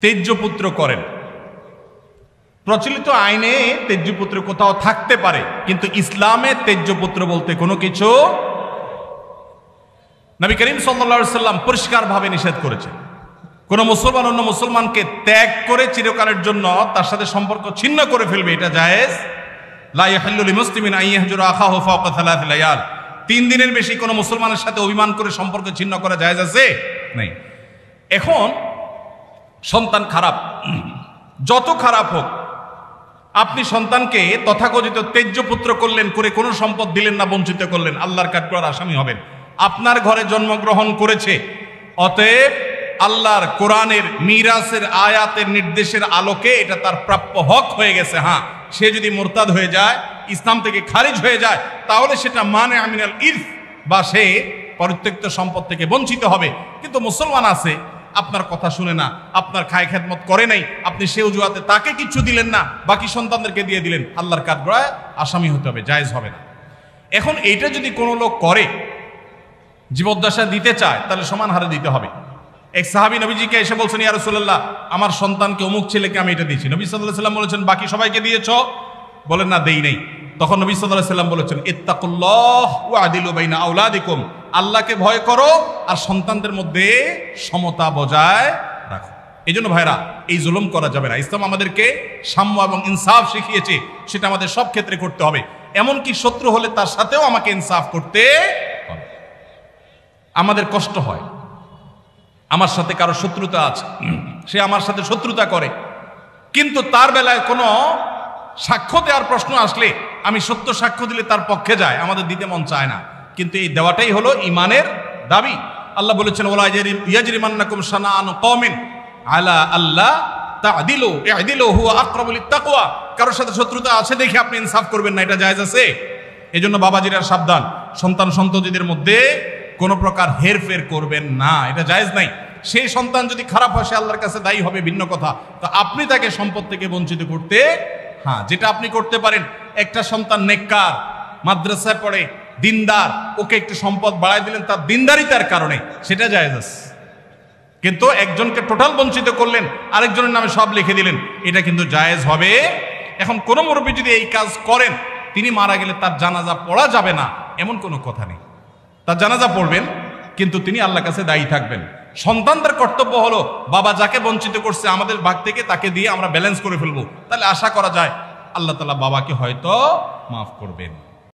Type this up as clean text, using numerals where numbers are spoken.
তেজ্যপুত্র করেন। প্রচলিত আইনে তেজ্যপুত্র কোথাও থাকতে পারে, কিন্তু ইসলামে তেজ্যপুত্র বলতে কোনো কিছু নবী করিম সাল্লাল্লাহু আলাইহি ওয়াসাল্লাম পরিষ্কারভাবে নিষেধ করেছেন। কোন মুসলমান অন্য মুসলমানকে ত্যাগ করে চিরকালের জন্য তার সাথে সম্পর্ক ছিন্ন করে ফেলবে, এটা জায়েজ। লা ইয়াহিল্লু লিমুসলিমিন আন ইয়াহজুরা আখাহু ফাওকা সালাসি লায়াল। 3 দিনের বেশি কোনো মুসলমানের সাথে অভিমান করে সম্পর্ক ছিন্ন করা জায়েজ আছে? নেই। এখন সন্তান খারাপ, যত খারাপ হোক, আপনি সন্তানকে তথাকথিত তেজ্যপুত্র করলেন, করে কোনো সম্পদ দিলেন না, বঞ্চিত করলেন, আল্লাহর কাঠগড়ার আসামি হবেন। আপনার ঘরে জন্মগ্রহণ করেছে, অতএব আল্লাহর কোরআনের মিরাসের আয়াতের নির্দেশের আলোকে এটা তার প্রাপ্য হক হয়ে গেছে। হ্যাঁ, সে যদি মুরতাদ হয়ে যায়, ইসলাম থেকে খারিজ হয়ে যায়, তাহলে সেটা মানে আমিনাল ইরফ, বা সে পরিত্যক্ত সম্পদ থেকে বঞ্চিত হবে। কিন্তু মুসলমান আছে, আপনার কথা শুনে না, আপনার খায় খেদমত করে নাই, আপনি সে অজুহাতে তাকে কিছু দিলেন না, বাকি সন্তানদেরকে দিয়ে দিলেন, আল্লাহর কাঠগড়ায় আসামি হতে হবে, জায়েজ হবে না। এখন এইটা যদি কোনো লোক করে, জীবদ্দশা দিতে চায়, তাহলে সমান হারে দিতে হবে। এক সাহাবী নবীজিকে এসে বলছেন, ইয়া রাসূলুল্লাহ, আমার সন্তানকে অমুক ছেলেকে আমি এটা দিয়েছি। নবী সাল্লাল্লাহু আলাইহি ওয়াসাল্লাম বলেছেন, বাকি সবাইকে দিয়েছো? বলেন না, দেই নাই। তখন নবী সাল্লাল্লাহু আলাইহি ওয়াসাল্লাম বলেছেন, ইত্তাকুল্লাহ ওয়া আদিলু বাইনা আওলাদিকুম, আল্লাহকে ভয় করো আর সন্তানদের মধ্যে সমতা বজায় রাখো। এই জন্য ভাইরা, এই জুলুম করা যাবে না। ইসলাম আমাদেরকে সাম্য এবং ইনসাফ শিখিয়েছে, সেটা আমাদের সব ক্ষেত্রে করতে হবে। এমনকি শত্রু হলে তার সাথেও আমাকে ইনসাফ করতে হবে। আমাদের কষ্ট হয়, আমার সাথে কারো শত্রুতা আছে, সে আমার সাথে শত্রুতা করে, কিন্তু তার বেলায় কোনো সাক্ষ্য দেওয়ার প্রশ্ন আসলে আমি সত্য সাক্ষ্য দিলে তার পক্ষে যায়, আমাদের দিতে মন চায় না। কিন্তু এই দেওয়াটাই হলো ইমানের দাবি। আল্লাহ বলেছেন, ওয়ালা ইয়াজরিমান্নাকুম শানাআনু কওমিন আলা আল্লাহ তা'দিলু ই'দিলু হুয়া আকরাবু লিত-তাকওয়া। কারোর সাথে শত্রুতা আছে দেখে আপনি ইনসাফ করবেন না, এটা জায়েজ আছে? এজন্য বাবাজিরা সাবধান, সন্তান সন্ততিদের মধ্যে কোনো প্রকার হেরফের করবেন না, এটা জায়েজ নাই। সেই সন্তান যদি খারাপ হয়, সে আল্লাহর কাছে দায়ী হবে, ভিন্ন কথা। তো আপনি তাকে সম্পদ থেকে বঞ্চিত করতে, হ্যাঁ, যেটা আপনি করতে পারেন, একটা সন্তান নেককার, মাদ্রাসায় পড়ে, দিনদার, ওকে একটু সম্পদ বাড়ায় দিলেন তার দিনদারিতার কারণে, সেটা জায়েজ আছে। কিন্তু একজনকে টোটাল বঞ্চিত করলেন, আরেকজনের নামে সব লিখে দিলেন, এটা কিন্তু জায়েজ হবে। এখন কোন মুরব্বী যদি এই কাজ করেন, তিনি মারা গেলে তার জানাজা পড়া যাবে না, এমন কোনো কথা নেই। তার জানাজা পড়বেন, কিন্তু তিনি আল্লাহর কাছে দায়ী থাকবেন। সন্তানদের কর্তব্য হলো, বাবা যাকে বঞ্চিত করছে আমাদের ভাগ থেকে তাকে দিয়ে আমরা ব্যালেন্স করে ফেলবো, তাহলে আশা করা যায় আল্লাহ তাআলা বাবাকে হয়তো মাফ করবেন।